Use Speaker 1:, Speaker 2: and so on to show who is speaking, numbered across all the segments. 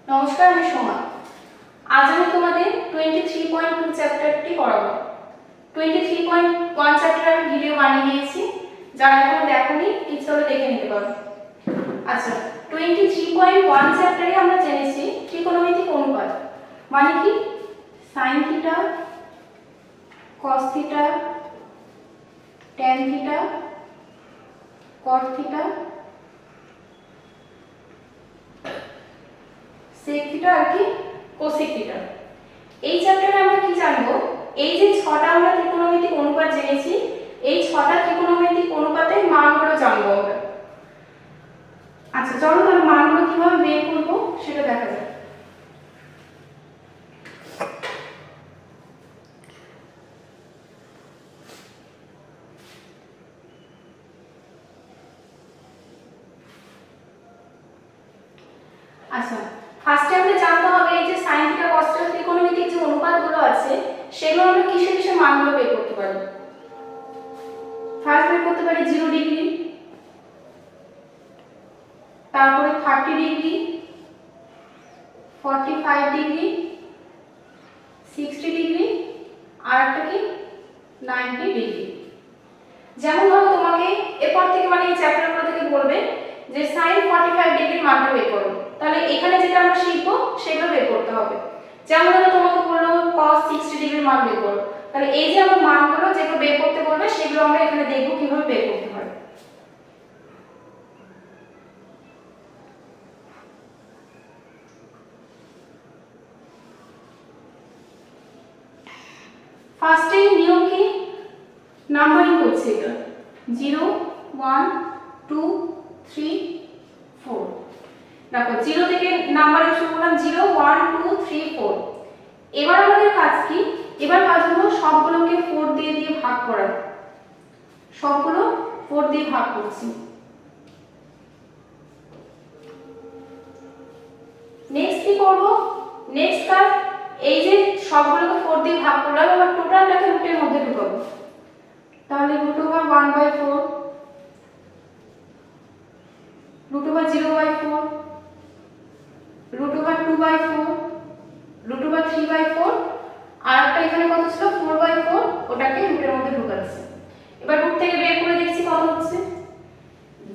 Speaker 1: নমস্কার, আমি সোমা। আজ আমি তোমাদের 23.2 চ্যাপ্টারটি পড়াবো। 23.1 চ্যাপ্টার আমি ভিডিও বানিয়ে দিয়েছি, যারা এখনো দেখোনি ইচ্ছে হলে দেখে নিতে পারো। আচ্ছা, 23.1 চ্যাপ্টারে আমরা জেনেছি ত্রিকোণমিতিক অনুপাত মানে কি, sine theta, cos theta, tan theta, cot theta, sec theta আর কি কোসেক থিটা। এই চ্যাপ্টারে আমরা কি জানবো, এই যে ছটা আমরা ত্রিকোণমিতিক অনুপাত জেনেছি, এই ছটা ত্রিকোণমিতিক অনুপাতের মানগুলো জানবো আমরা। আচ্ছা চলো তাহলে মানগুলো কিভাবে বের করবো সেটা দেখা যাক। আচ্ছা, ফার্স্টে আমরা জানতে হবে এই যে sin থিটা cos থিটা ত্রিকোণমিতিক যে অনুপাতগুলো আছে সেগুলো আমরা কিসে কিসে মানগুলো বের করতে পারি। ফার্স্ট বের করতে পারি 0 ডিগ্রি, তারপরে 30 ডিগ্রি, 45 ডিগ্রি, 60 ডিগ্রি, আর একটা কি 90 ডিগ্রি। যেমন ধরো তোমাকে এরপর থেকে মানে এই চ্যাপ্টারগুলো থেকে বলবে যে sin 45 ডিগ্রির মানটা বের করো, তাহলে এখানে যেটা আমরা শিখবো সেগুলো বের করতে হবে। যেমন ধরো তোমাকে বললো cos 60 ডিগ্রির মান বের করো, তাহলে এই যে আমার মানগুলো যেগুলো বের করতে বলবে সেগুলো আমরা এখানে দেখবো কিভাবে বের করতে হয়। ফার্স্টে নিয়ম কি, নাম্বারিং করছে এটা 0 1 2 3 4। দেখো 0 থেকে নাম্বারিং শুরু করলাম 0 1 2 3 4। এবার আমাদের কাজ কি, এবার কাজ হলো সবগুলোকে 4 দিয়ে ভাগ করা। সবগুলো 4 দিয়ে ভাগ করছি। নেক্সট কি করব, নেক্সট কাজ এই যে সবগুলোকে 4 দিয়ে ভাগ করলাম, এবার টোটালটাকে রুটের মধ্যে ঢুকাবো। তাহলে √1/4, √0/4, √2/4, √3/4, আর একটা এখানে কত ছিল 4/4, ওটাকে রুটের মধ্যে ঢুকাচ্ছি। এবার রুট থেকে বের করে দেখছি কত হচ্ছে।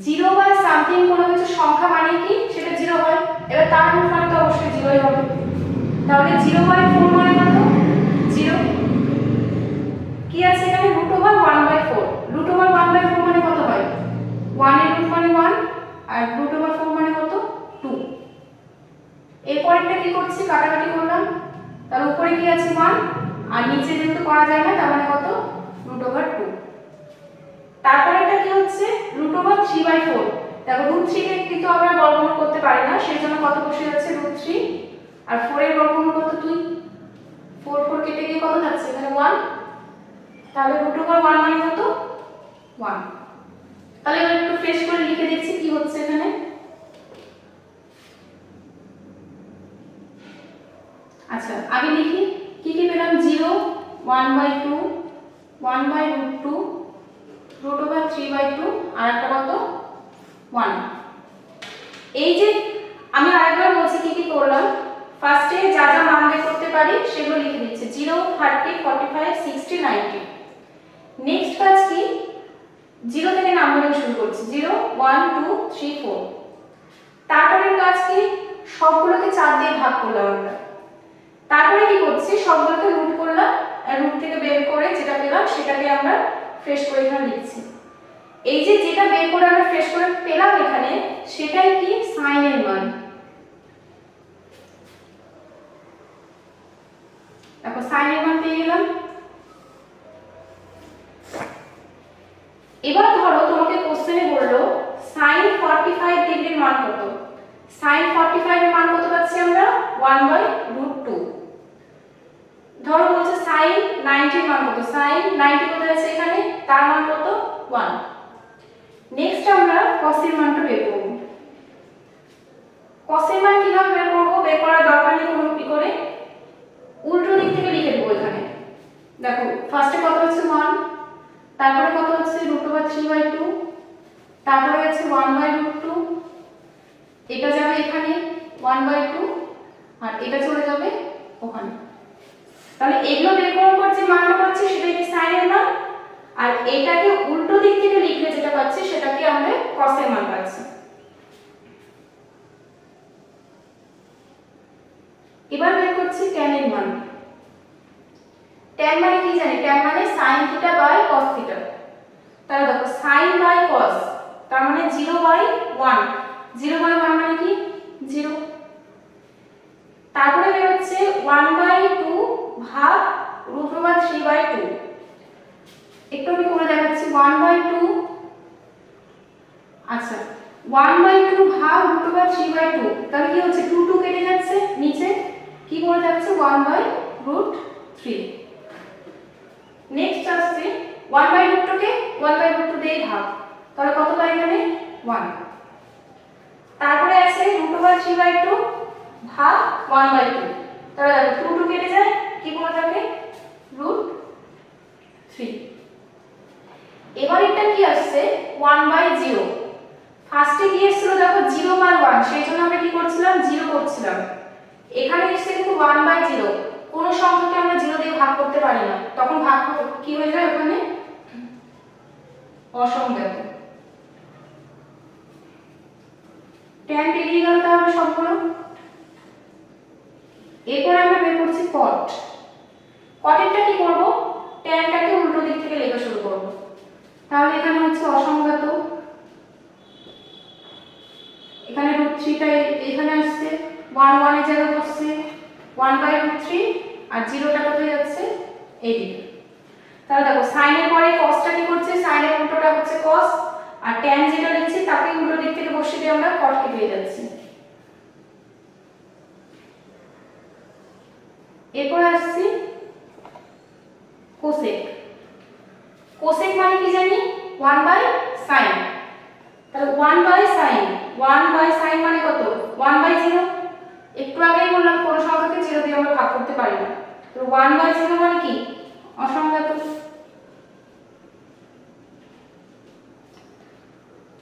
Speaker 1: 0 বা সামথিং কোনো কিছু সংখ্যা মানে কি সেটা 0 হয়, এবার তার রুট মানে তো অবশ্যই 0ই হবে। তাহলে 0/4 মানে কত 0, কি আছে এখানে √1/4। √1/4 মানে কত হয়, 1 এর রুট মানে 1 আর √4 মানে কত 2। এরপরটা কি করছি, কাটাকাটি করলাম, তার উপরে কি আছে 1 আর নিচে যেহেতু করা যায় না তার মানে কত √2। তারপরেটা কি হচ্ছে √3/4। দেখো √3 কে কিন্তু আমরা বর্গমূল করতে পারি না, সেই জন্য কত বসে যাচ্ছে √3, আর 4 এর বর্গমূল কত 2, 4 4 কেটে গিয়ে কত থাকছে এখানে 1, তাহলে √1 মানে কত 1। তাহলে এবার একটু ফ্রেশ করে লিখে দেখছি কি হচ্ছে এখানে। আচ্ছা আগে লিখি কি কি পেলাম, 0 1/2 1/√2 √3/2 আর একটা কত 1। এই যে আমি আরেকবার বলছি কি কি করলাম, ফার্স্টে যা যা মান বের করতে পারি সেগুলো লিখে দিচ্ছি 0 30 45 60 90। নেক্সট কাজ কি, 0 থেকে নাম্বারিং শুরু করছি 0 1 2 3 4। তারপরের কাজ কি, সবগুলোকে 4 দিয়ে ভাগ করলাম আমরা। তারপরে কি করছি, সবগুলোকে রুট করলাম, আর রুট থেকে বের করে যেটা পেলাম সেটাকে আমরা ফ্রেশ করে এখানে লিখছি। এই যে যেটা বের করে আমরা ফ্রেশ করে পেলাম এখানে সেটাই কি সাইন এর মান। দেখো সাইন এর মান পেয়ে গেলাম। এবার ধরো তোমাকে কোশ্চেনে বললো sin 45 ডিগ্রির মান কত। sin 45 এর মান কত পাচ্ছি আমরা 1/√2। ধরো বলছে sin 90 এর মান কত, sin 90 কোথায় আছে এখানে, তার মান কত 1। নেক্সট আমরা cos এর মানটা বের করব। cos এর মান কিভাবে বের করব, বের করার দরকার নেই কোনো কি করে, উল্টো দিক থেকে লিখে দেব এখানে। দেখো ফার্স্টে কত হচ্ছে 1, তারপরে কত হচ্ছে √3/2, তারপরে আছে 1/√2, এটা যাবে এখানে 1/2 এটা চলে যাবে ওখানে। তাহলে এগুলো বের করার পর যে মানটা পাচ্ছি সেটা কি সাইনের মান, আর এটাকে উল্টো দিক থেকে লিখলে যেটা পাচ্ছি সেটাকে আমরা কসের মান পাচ্ছি। এবার বের করছি tan এর মান। tan মানে কি জানি? tan মানে sin theta by cos theta. তাহলে দেখো sin বাই cos তার মানে 0/1, 0/1 মানে কি 0। তারপরে বের হচ্ছে 1/2 ভাগ √3/2। একটু আমি করে দেখাচ্ছি 1/2, আচ্ছা 1/2 ভাগ √3/2, তাহলে কি হচ্ছে 2 2 কেটে যাচ্ছে, নিচে কি করে যাচ্ছে 1/√3। নেক্সট আসছে 1/√2 কে 1/√2 দিয়ে ভাগ, তাহলে কত পাই এখানে 1। তারপরে আছে √3/2 ভাগ 1/2, তাহলে দেখো 2 2 কেটে যায়, কি করে থাকে √3। এবার এটা কি আসছে 1/0। ফার্স্টে কি এসেছিল দেখো 0/1, সেই জন্য আমরা কি করছিলাম 0 করছিলাম। এখানে এসেছে কিন্তু 1/0, কোন সংখ্যাকে আমরা 0 দিয়ে ভাগ করতে পারি না, তখন ভাগ কি হয়ে যায় ওখানে অসংজ্ঞাত। tan বেরিয়ে গেল তাহলে সবগুলো। এরপর আমরা বের করছি cot। cotএরটা কি করব, tanটাকে উল্টো দিক থেকে লেখা শুরু করব। তাহলে এখানে হচ্ছে অসংজ্ঞাত, এখানে √3টা এখানে আসছে, 1 1 এর জায়গায় বসছে 1/√3, আর 0টা কোথায় যাচ্ছে এইদিকে। তাহলে দেখো sin এর পরে cosটা কি করছে, sin এর উল্টোটা হচ্ছে cos, আর tan যেটা লিখছি তাকে উল্টো দিক থেকে বসিয়ে দিয়ে আমরা cot কে পেয়ে যাচ্ছি। এরপর আসছি cosec। cosec মানে কি জানি 1/sin, তাহলে 1/sin, 1/sin মানে কত 1/0। একটু আগেই বললাম কোন সংখ্যাকে 0 দিয়ে আমরা ভাগ করতে পারি না, তো 1/0 মানে কি অসংজ্ঞাত।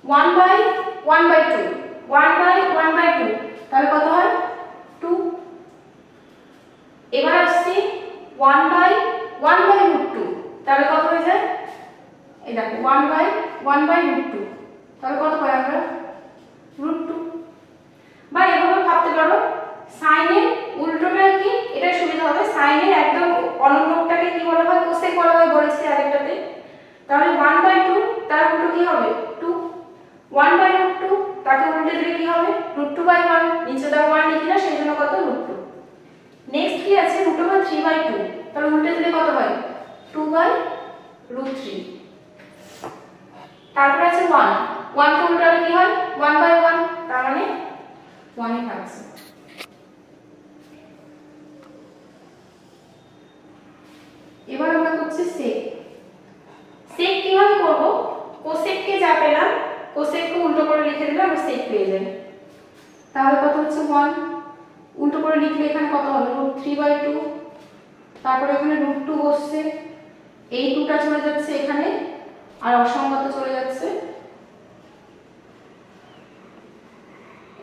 Speaker 1: 1/1/2, 1/1/2 তাহলে কত হয় 2। এবার আসছে 1/1/√2, তাহলে কত হয়ে যায়, এই দেখো 1/1/√2, তাহলে কত পাই আমরা √2। বা এভাবে ভাবতে পারো sin এর উল্টোটা কি, এটা সুবিধা হবে, sin এর একদম অনুরূপটাকে কি বলা হয় cosec বলা হয় বলেছি আরেকটাতে। তাহলে 1/2 তার উল্টো কি হবে 2, 1/√2 তাকে উল্টে দিলে কি হবে √2/1, নিচে দাও 1 লিখি না সেজন্য কত √2। নেক্সট কি আছে √3/2, তাহলে উল্টে দিলে কত হয় 2/√3। তারপর আছে 1, 1 কে উল্টালে কি হয় 1/1, তার মানে 1 ই থাকছে। এবার আমরা করছি sec। sec কিভাবে করব, cosec কে যা পেলাম cosec কে উল্টো করে লিখে দিলে আমরা sec পেয়ে যাই। তাহলে কত হচ্ছে 1, উল্টো করে লিখলে এখানে কত হবে √3/2, তারপরে এখানে √2 বসছে, এই 2টা চলে যাচ্ছে এখানে, আর অসংজ্ঞাত চলে যাচ্ছে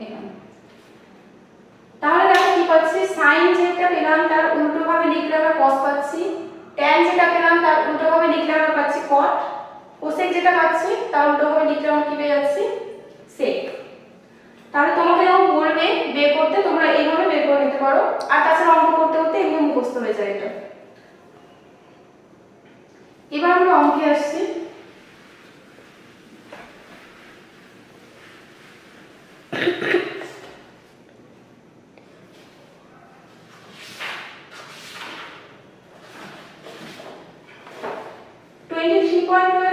Speaker 1: এখানে। তাহলে দেখো কি পাচ্ছি, sin যেটা পেলাম তার উল্টো ভাবে লিখলে আমরা cos পাচ্ছি, tan যেটা পেলাম তার উল্টো ভাবে লিখলে আমরা পাচ্ছি cot, cosec যেটা পাচ্ছি তার উল্টো ভাবে লিখলে আমরা কি পেয়ে যাচ্ছি sec। তাহলে তোমাকে যখন বলবে বের করতে তোমরা এইভাবে বের করে নিতে পারো, আর তাছাড়া অঙ্ক করতে করতে এগুলো মুখস্থ হয়ে যায় এটা। এবার আমরা অঙ্কে আসছি।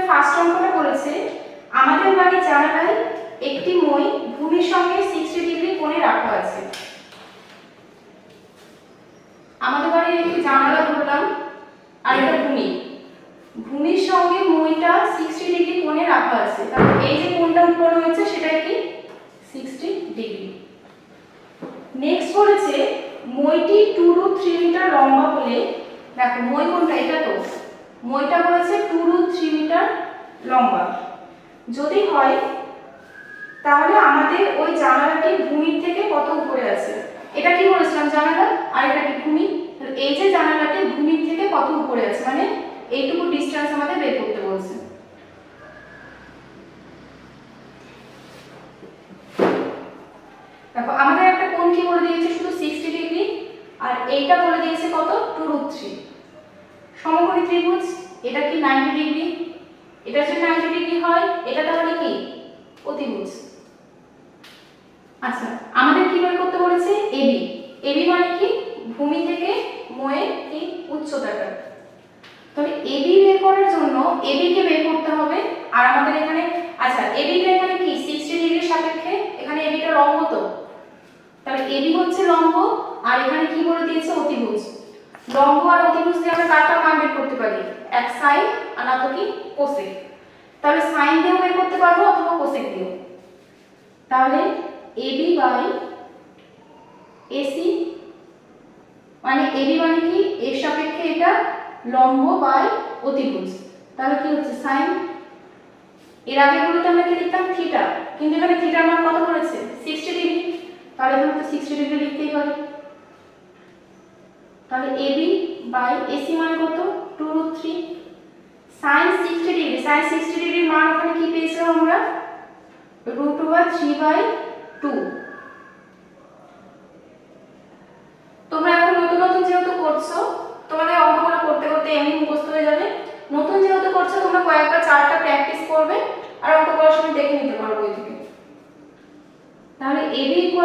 Speaker 1: ফার্স্ট অঙ্কটা বলেছে আমাদের বাড়ির জানালায় একটি মই ভূমির সঙ্গে 60 ডিগ্রি কোণে রাখা আছে। আমাদের বাড়ির একটি জানালা ধরলাম আর এটা ভূমি, ভূমির সঙ্গে মইটা 60 ডিগ্রি কোণে রাখা আছে, তাহলে এই যে কোণটা উৎপন্ন হয়েছে সেটা কি 60 ডিগ্রি। নেক্সট বলেছে মইটি 2√3 মিটার লম্বা হলে, দেখো মই কোনটা, এটা তো মইটা বলেছে 2√3 মিটার লম্বা যদি হয় তাহলে আমাদের ওই জানালাটি ভূমির থেকে কত উপরে আছে। এটা কি বলেছিল বলেছিলাম জানালা, আর এটা কি ভূমি। এই যে জানালাটি ভূমির থেকে কত উপরে আছে, মানে এইটুকু ডিসটেন্স আমাদের বের করতে বলছে। দেখো আমাদের একটা কোণ কি বলে দিয়েছে, শুধু 60 ডিগ্রি, আর এইটা বলে দিয়েছে কত, 2√3। সমকোণী ত্রিভুজ, এটা কি 90 ডিগ্রি, এটা যদি 90 ডিগ্রি হয় এটা তাহলে কি অতিভুজ। আচ্ছা আমাদের কি বের করতে বলেছে, এবি। এবি মানে কি, ভূমি থেকে ময়ের কি উচ্চতাটা। তাহলে এবি বের করার জন্য এবি কে বের করতে হবে। আর আমাদের এখানে আচ্ছা এবিটা এখানে কি 60 ডিগ্রির সাপেক্ষে, এখানে এবিটা লম্ব, তো তাহলে এবি হচ্ছে লম্ব, আর এখানে কি বলে দিয়েছে অতিভুজ। লম্ব আর অতিভুজ দিয়ে আমরা কার মান বের করতে পারি, এক সাইন আর না তো কি কোসেক। তাহলে সাইন দিয়েও বের করতে পারবো অথবা কোসেক দিয়েও। তাহলে এবি বাই এসি, মানে এবি মানে কি এর সাপেক্ষে এটা লম্ব বাই অতিভুজ, তাহলে কি হচ্ছে সাইন। এর আগেগুলোতে আমরা কি লিখতাম থিটা, কিন্তু এখানে থিটার মান কত করেছে 60 ডিগ্রি, তাহলে এখানে তো 60 ডিগ্রি লিখতেই পারি। তাহলে এবি বাই এসি মান কত 2√3। sin 60 ডিগ্রি, sin 60 ডিগ্রির মান ওখানে কি পেয়েছিলাম আমরা, √3/2। তোমরা এখন নতুন নতুন যেহেতু করছো, তোমাদের অঙ্কগুলো করতে করতে এমনি মুখস্থ হয়ে যাবে। নতুন যেহেতু করছো তোমরা কয়েকবার চারটা প্র্যাকটিস করবে, আর অঙ্ক করার সময় দেখে নিতে পারো বই থেকে। তাহলে AB =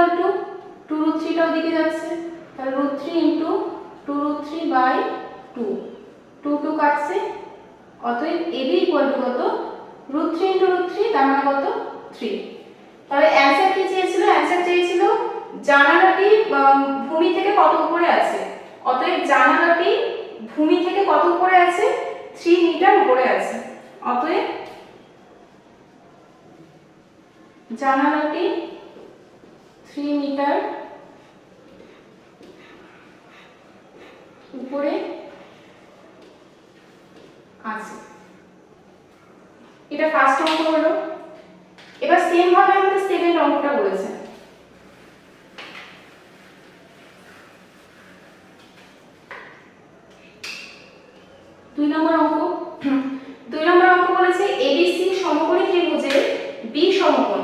Speaker 1: 2√3 টাও দিকে যাচ্ছে, তাহলে √3 * 2√3/2, 2 কাটছে, অতএব AB = কত, √3 * √3, তার মানে কত 3। তাহলে অ্যানসার কি চেয়েছিল, অ্যানসার চেয়েছিল জানালাটি ভূমি থেকে কত উপরে আছে। অতএব জানালাটি ভূমি থেকে কত উপরে আছে, 3 মিটার উপরে আছে। অতএব জানালাটি 3 মিটার উপরে আছে। এটা ফার্স্ট অঙ্ক হলো। এবার সেম ভাবে আমাদের সেকেন্ড অঙ্কটা বলেছে। দুই নম্বর অঙ্ক বলেছে ABC সমকোণী ত্রিভুজের B সমকোণ,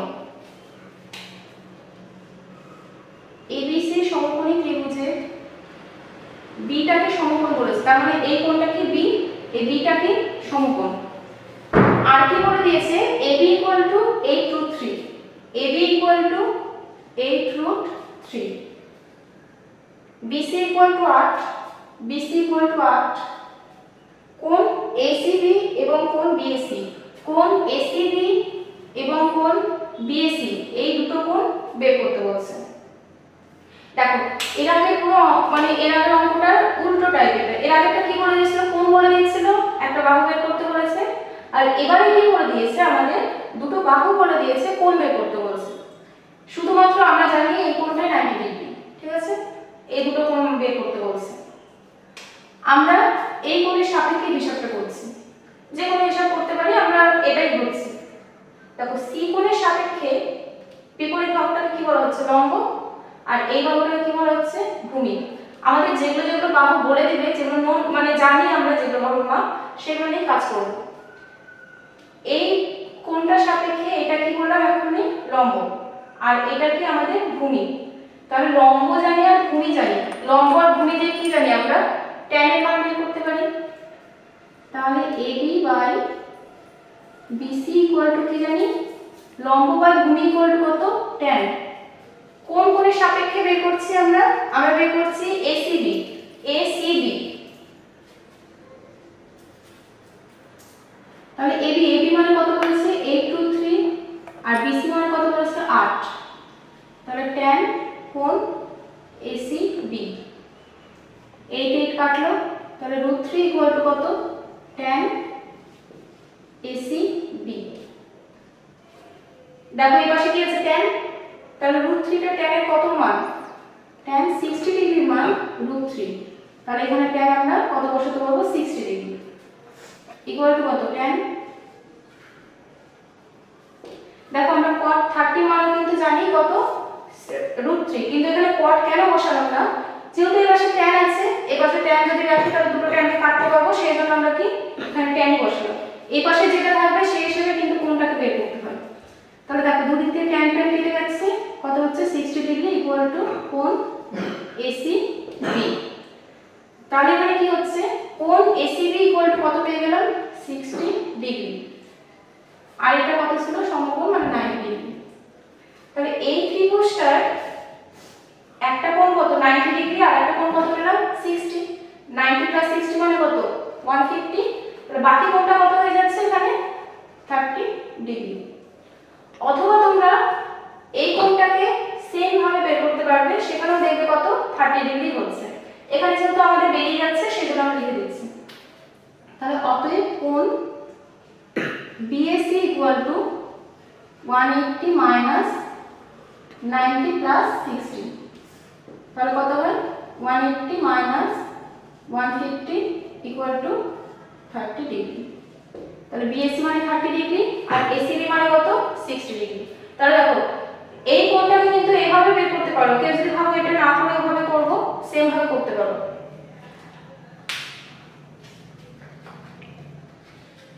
Speaker 1: ABC সমকোণী ত্রিভুজের বিটাকে সমকোণ বলেছে, তার মানে এই কোণটা কি B, এই বিটাকে সমকোণ। আর কি বলে দিয়েছে AB = 8√3, AB = 8√3, BC = 8, BC = 8। কোণ ACB এবং কোণ BAC, কোণ ACB এবং কোণ BAC এই দুটো কোণ বের করতে বলছে। দেখো এর আগে পুরো মানে এর আগে অঙ্কটা উল্টো টাইপের। এর আগেটা কি বলে দিয়েছিল, কোণ বলে দিয়েছিল, একটা বাহু বের করতে বলেছে। আর এবারে কি বলে দিয়েছে, আমাদের দুটো বাহু বলে দিয়েছে, কোণ বের করতে বলেছে। শুধুমাত্র আমরা জানি এই কোণটা 90 ডিগ্রি, ঠিক আছে, এই দুটো কোণ বের করতে বলছে। আমরা এই কোণের সাপেক্ষে হিসাবটা করছি, যে কোনো হিসাব করতে পারি, আমরা এটাই করছি। দেখো সি কোণের সাপেক্ষে বিপরীত বাহুটাকে কি বলা হচ্ছে, লম্ব, আর এই বাহুটাকে কি বলা হচ্ছে, ভূমি। আমাদের যেগুলো যেগুলো বাহু বলে দিবে, যেগুলো মানে জানি আমরা যেগুলো বাহুর মাপ, সেগুলো নিয়ে কাজ করব। এই কোণটার সাপেক্ষে এটা কি বললাম এখনই, লম্ব, আর এটা কি আমাদের ভূমি। তাহলে লম্ব জানি আর ভূমি জানি, লম্ব আর ভূমি দিয়ে কি জানি আমরা, tan এর মান বের করতে পারি। তাহলে AB বাই BC = কি জানি, লম্ব বাই ভূমি = কত, tan। কোন কোণের সাপেক্ষে বের করছি আমরা বের করছি ACB, ACB। তাহলে AB মানে কত বলেছে 8√3, আর BC মানে কত বলেছে 8, তাহলে tan কোণ ACB 8 কাটলো, তাহলে √3 = কত, tan ACB। দেখো এই পাশে কি আছে tan, তাহলে √3 টা tan এর কত মান, tan 60 ডিগ্রির মান √3, তাহলে এখানে tan আমরা কত বসাতে পারবো 60 ডিগ্রি ইকুয়াল টু কত tan। দেখো আমরা cot 30 মান কিন্তু জানি কত √3, কিন্তু এখানে cot কেন বসালাম না, যেহেতু এই পাশে tan আছে, এই পাশে tan যদি রাখি তাহলে দুটো tan কাটতে পাবো, সেই জন্য আমরা কি এখানে tan বসালাম। এই পাশে যেটা থাকবে সেই হিসেবে কিন্তু কোণটাকে বের করতে হয়। তাহলে দেখো দুদিক থেকে tan কেটে যাচ্ছে, কত হচ্ছে 60 ডিগ্রি ইকুয়াল টু কোণ ACB। তাহলে এখানে কি হচ্ছে, কোণ ACB ইকুয়াল টু কত পেয়ে গেলাম 60 ডিগ্রি, আর এটা কত ছিল সমকোণ মানে 90 ডিগ্রি। তাহলে এই ত্রিভুজটার একটা কোণ কত 90 ডিগ্রি, আর একটা কোণ কত পেলাম 60, 90 প্লাস 60 মানে কত 150, তাহলে বাকি কোণটা কত হয়ে যাচ্ছে এখানে 30 ডিগ্রি। অথবা তোমরা এই কোণটাকে সেম ভাবে বের করতে পারবে, সেখানেও দেখবে কত 30 ডিগ্রি হচ্ছে। এখানে যেহেতু আমাদের বেরিয়ে যাচ্ছে সেজন্য আমরা লিখে দিচ্ছি। তাহলে অতএব কোণ BAC equal to 180 minus 90 plus 60, তাহলে কত হয় 180 মাইনাস 150 ইকুয়াল টু 30 ডিগ্রি। তাহলে BAC মানে 30 ডিগ্রি আর ACB মানে কত 60 ডিগ্রি। তাহলে দেখো এই কোণটাকে কিন্তু এইভাবে বের করতে পারো, কেউ যদি ভাবো এটা না করে এইভাবে করব, সেম ভাবে করতে পারো।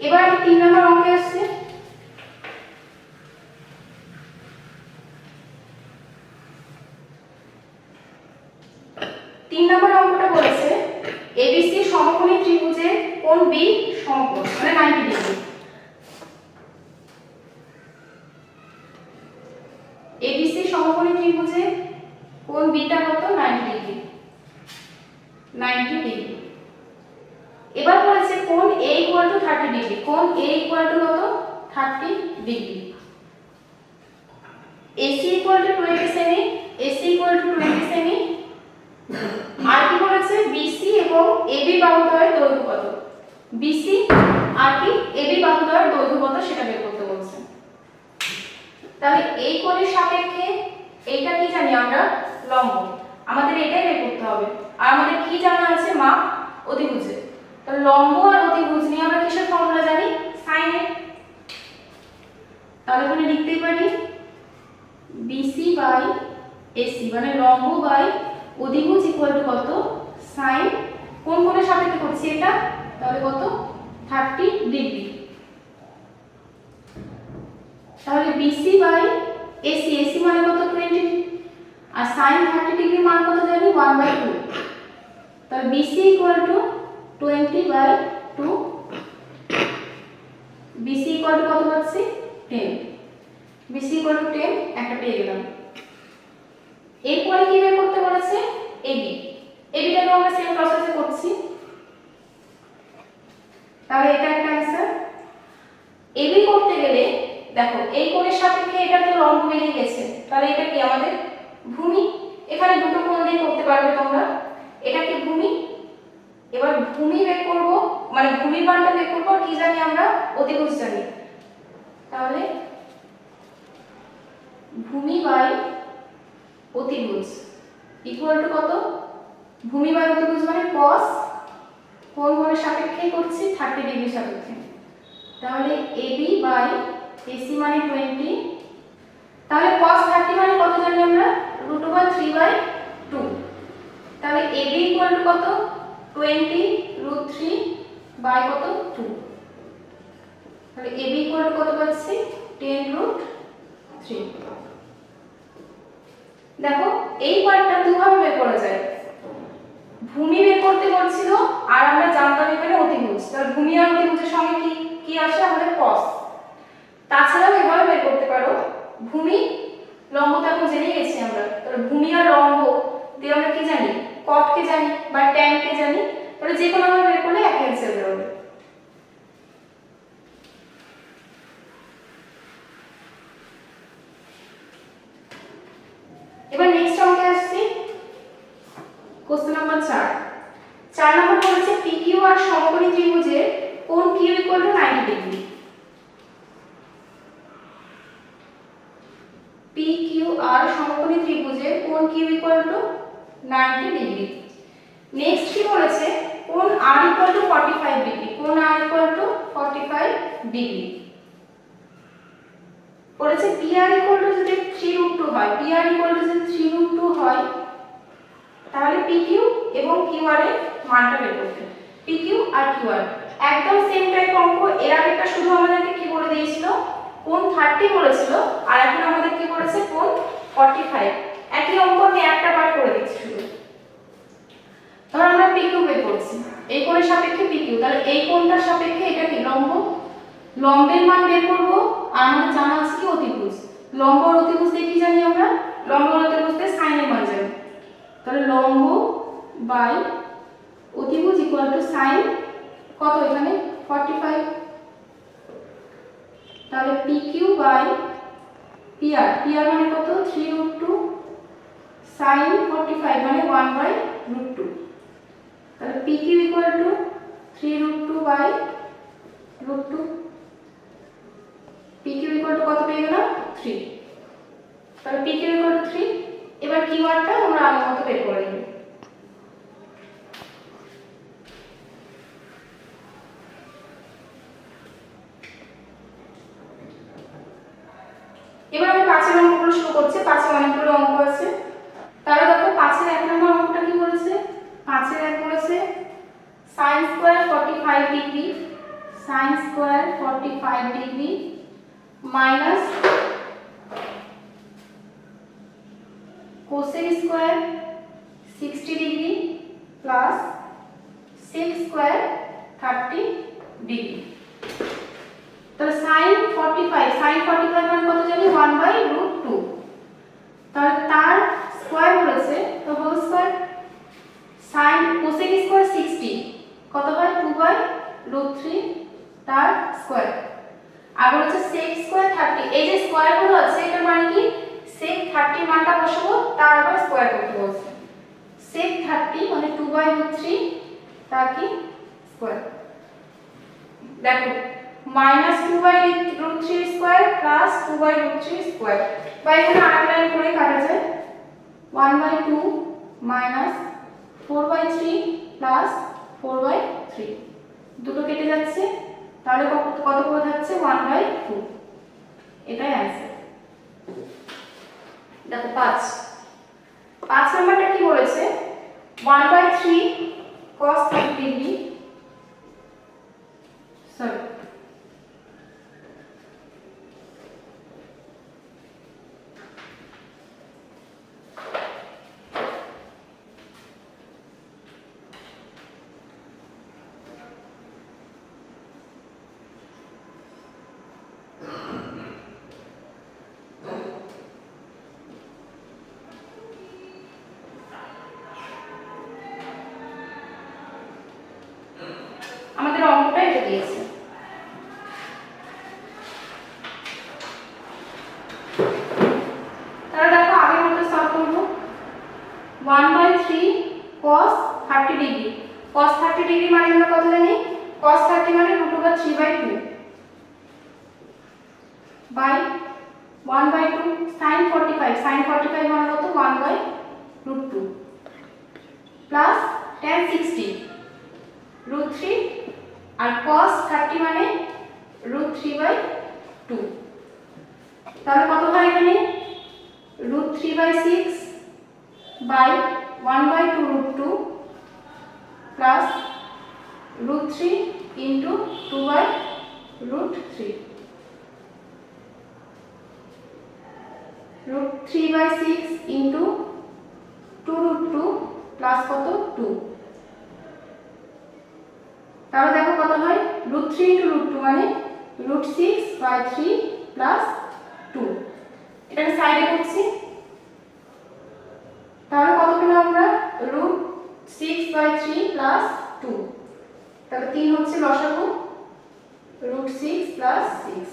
Speaker 1: এবার আমি 3 নম্বর অঙ্কে আসছি। 3 নম্বর অঙ্কটা বলেছে ABC সমকোণী ত্রিভুজে কোণ B সমকোণ মানে 90 ডিগ্রি। ABC সমকোণী ত্রিভুজে কোণ B টা কত 90 ডিগ্রি, 90 ডিগ্রি। এবার বলেছে কোণ A ইকুয়াল টু 30 ডিগ্রি, কোণ A ইকুয়াল টু কত 30 ডিগ্রি। AC ইকুয়াল টু 20 সেমি, AC ইকুয়াল টু 20 সেমি। আর কি বলেছে BC এবং AB বাহুদ্বয়ের দৈর্ঘ্য কত, BC আর কি AB বাহুদ্বয়ের দৈর্ঘ্য কত সেটা বের করতে বলছে। তাহলে এই কোণের সাপেক্ষে এইটা কি জানি আমরা লম্ব, আমাদের এটাই বের করতে হবে। আর আমাদের কি জানা আছে মাপ অতিভুজে, তাহলে লম্ব আর অতিভুজ নিয়ে আমরা কিসের ফর্মুলা জানি sin এর। তাহলে এখানে লিখতেই পারি BC বাই AC মানে লম্ব বাই অতিভুজ ইকুয়াল টু কত sin, কোন কোণের সাপেক্ষে করছি এটা, তাহলে কত 30 ডিগ্রি। তাহলে BC বাই AC, AC মানে কত 20 আর sin 30 ডিগ্রি মান কত জানি 1/2, তাহলে BC equal to 20/2, BC equal to কত পাচ্ছি 10, BC ইকুয়াল টু 10 একটা পেয়ে গেলাম। এরপরে কি বের করতে বলেছে AB, ABটাকে আমরা সেম প্রসেসে করছি। তাহলে এটা একটা आंसर। AB করতে গেলে দেখো এই কোণের সাপেক্ষে এটা তো লম্ব বেরিয়ে গেছে, তাহলে এটা কি আমাদের ভূমি। এখানে দুটো কোণ দিয়ে করতে পারবে তোমরা, এটা কি ভূমি। এবার ভূমি বের করব মানে ভূমির মানটা বের করব, আর কি জানি আমরা অতিভুজ জানি। তাহলে ভূমি বাই অতিভুজ ইকুয়াল টু কত, ভূমি বাই অতিভুজ মানে cos, কোন কোণের সাপেক্ষে করছি 30 ডিগ্রি সাপেক্ষে। তাহলে AB বাই AC মানে 20, তাহলে cos 30 মানে কত জানি আমরা √3/2, তাহলে AB ইকুয়াল টু কত 20√3 বাই কত 2, তাহলে AB ইকুয়াল টু কত পাচ্ছি 10√3। দেখো এই পার্টটা দুভাবে বের করা যায়, ভূমি বের করতে বলছিল আর আমরা জানতাম এখানে অতিভুজ, তাহলে ভূমি আর অতিভুজের সঙ্গে কি কি আসে আমাদের cos। তাছাড়াও এভাবে বের করতে পারো, ভূমি লম্ব তো এখন জেনে গেছি আমরা, তাহলে ভূমি আর লম্ব দিয়ে আমরা কি জানি cot কে জানি বা tan কে জানি, তাহলে যে কোনো ভাবে বের করলে একই आंसर বের হবে। এবার নেক্সট অঙ্কে আসছি, কোশ্চেন নাম্বার 4 নম্বর বলেছে PQR সমকোণী ত্রিভুজের কোণ Q equal to 90 degree. PQR সমকোণী ত্রিভুজের কোণ Q equal to 90 degree. Next কি বলেছে কোণ R ইকুয়াল টু 45 ডিগ্রি, কোণ R ইকুয়াল টু 45 ডিগ্রি। বলেছে PR = যদি 3√2 হয়, PR = যদি 3√2 হয় তাহলে PQ এবং QR এর মানটা বের করতে। PQ আর QR একদম সেম টাইপ অঙ্ক। এর আগেরটা শুধু আমাদেরকে কি বলে দিয়েছিল, কোণ 30 বলেছিল, আর এখন আমাদের কি বলেছে, কোণ 45। একই অঙ্ক আমি একটা বার করে দিচ্ছি শুধু। ধর আমরা PQ বের করছি, এই কোণের সাপেক্ষে PQ, তাহলে এই কোণটার সাপেক্ষে এটা কি লম্ব, লম্বের মান বের করব। আর আমাদের জানা আছে কি অতিভুজ, লম্ব আর অতিভুজ দিয়ে কি জানি আমরা, লম্ব আর অতিভুজ দিয়ে সাইনের মান জানি। তাহলে লম্ব বাই অতিভুজ ইকুয়াল টু সাইন কত, এখানে 45। তাহলে PQ বাই PR, PR মানে কত 3√2 sin 45 মানে 1/√2। তাহলে PQ equal to 3√2/√2। PQ equal to কত পেয়ে গেলাম 3। তাহলে PQ ইকুয়াল টু 3। এবার কিওয়ার্ডটা আমরা আগের মতো বের করে নিব। এবার আমি 5 এর অঙ্কগুলো শুরু করছি। 5 এ অনেকগুলো অঙ্ক আছে। তাহলে দেখো 5 এর 1 নম্বর অঙ্কটা কি বলেছে, 5 এর 1 বলেছে sin square 45 degree, sin square 45 degree minus cosec square 60 degree plus sec square 30 degree. তাহলে sin 45 মানে কত জানি 1/√2। তাহলে তার স্কয়ার বলেছে, তো whole square. sin cosec square 60 কত হয় 2/√3 তার স্কয়ার। আর বলেছে sec স্কয়ার 30। এই যে স্কয়ার গুলো আছে এটা মানে কি sec 30 মানটা বসাবো, তার আবার স্কয়ার করতে বলছে। sec 30 মানে 2/√3 তার কি স্কয়ার। দেখো মাইনাস 2/√3 স্কয়ার প্লাস 2/√3 স্কয়ার, বা এখানে আরেক লাইন করে কাটা যায় 1/2 মাইনাস 4/3 প্লাস 4/3, দুটো কেটে যাচ্ছে। তাহলে কত করে থাকছে 1/2। এটাই आंसर। দেখো 5 নাম্বারটা কি বলেছে 1/3 cos 30 ডিগ্রি, সরি আমাদের অঙ্কটা এটা দিয়েছে। তাহলে দেখো আগের মতো সলভ করব। 1/3 cos 30 ডিগ্রি, cos 30 ডিগ্রি মানে আমরা কত জানি, cos 30 মানে √3/2 বাই 1/2 sin 45 মানে কত 1/√2 প্লাস tan 60 √3 আর cos 30 মানে √3/2। তাহলে কত হয় এখানে √3/6 by 1/2√2 plus √3 into 2/√3, √3/6 into 2√2 plus কত 2। তাহলে দেখো কত হয় √3 ইনটু √2 মানে √6/3 প্লাস 2। এটাকে সাইডে করছি। তাহলে কত পেলাম আমরা √6/3 প্লাস 2। তাহলে 3 হচ্ছে লসাগু √6 প্লাস 6।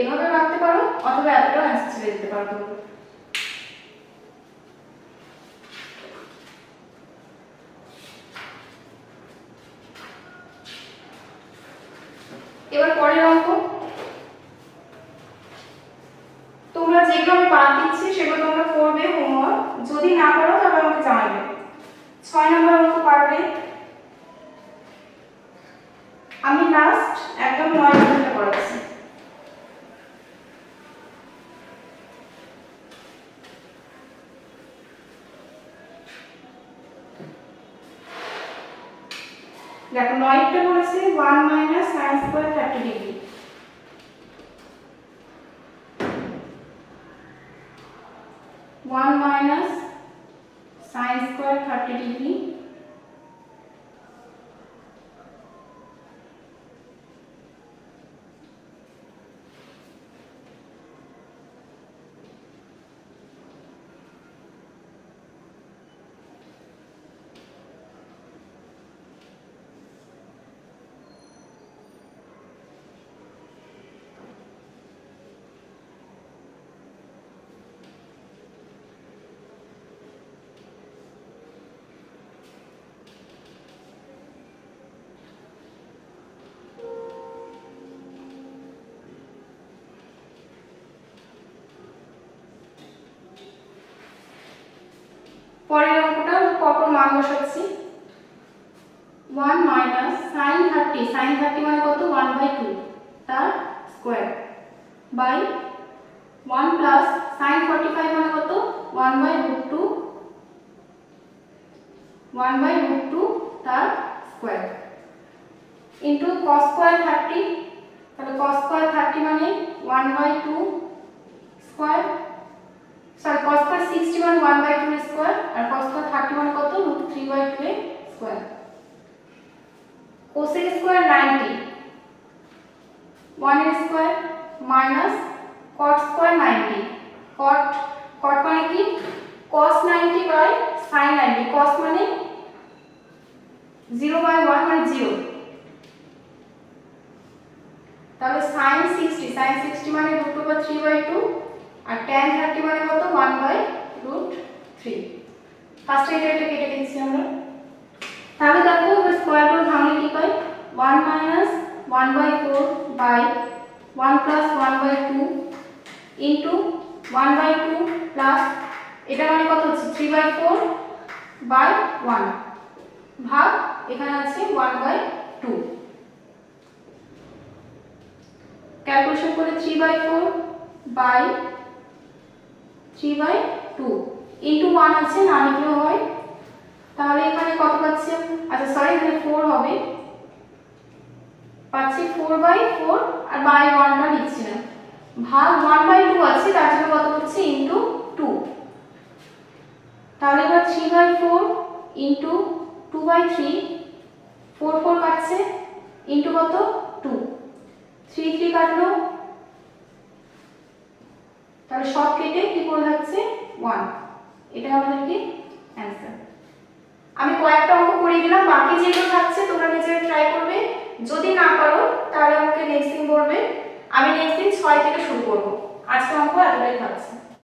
Speaker 1: এভাবে রাখতে পারো অথবা এতটাও অ্যান্সার ছেড়ে দিতে পারো তোমরা। এবার পরের অঙ্ক। তোমরা যেগুলো আমি বাদ দিচ্ছি সেগুলো তোমরা করবে হোমওয়ার্ক, যদি না পারো তবে আমাকে জানাবে। 6 নম্বর অঙ্ক পারবে। আমি লাস্ট একদম 9 নম্বরটা করাচ্ছি। দেখো 9টা বলেছে 1 minus sine square 30 degree. 1 minus sine square 30 degree পরের অঙ্কটা পরপর মান বসাচ্ছি। 1 মাইনাস সাইন 30, সাইন 30 মানে কত 1/2 তার স্কয়ার বাই 1 প্লাস সাইন 45 মানে কত 1/√2 1/√2 তার স্কয়ার ইনটু cos স্কয়ার 30, তাহলে cos স্কয়ার 30 মানে 1/2 স্কয়ার, সরি cos স্কয়ার 60 মানে 1/2 স্কয়ার আর cos স্কয়ার 30 মানে কত √3/2 স্কয়ার। cosec স্কয়ার 90 1 এর square minus cot square 90, cot মানে কি cos 90 বাই sin 90, cos মানে 0/1 মানে 0, তাহলে sin 60 মানে √3/2 আর tan 30 মানে কত 1/√3। ফার্স্ট এটা কেটে দিচ্ছি আমরা। তাহলে দেখো এবার স্কয়ার করে ভাঙলে কি পাই 1 minus 1/4 by 1 plus 1/2 into 1/2 plus এটা মানে কত হচ্ছে 3/4 বাই 1 ভাগ এখানে আছে 1/2, ক্যালকুলেশন করে 3/4 বাই 3/2 ইনটু 1 আছে না লিখলেও হয়, তাহলে এখানে কত পাচ্ছি, আচ্ছা সরি এখানে 4 হবে, পাচ্ছি 4/4 আর বাই 1টা লিখছি না, ভাগ 1/2 আছে তার জন্য কত হচ্ছে ইনটু 2, তাহলে এবার 3/4 ইনটু 2/3 4 4 কাটছে ইনটু কত 2 3 3 কাটলো, তাহলে সব কেটে কি পড়ে যাচ্ছে 1, এটা আমাদের কি অ্যানসার। আমি কয়েকটা অঙ্ক করে দিলাম, বাকি যেগুলো থাকছে তোমরা নিজেরা ট্রাই করবে, যদি না পারো তাহলে আমাকে নেক্সট দিন বলবে, আমি নেক্সট দিন 6 থেকে শুরু করব। আজকে অঙ্ক এতটাই থাকছে।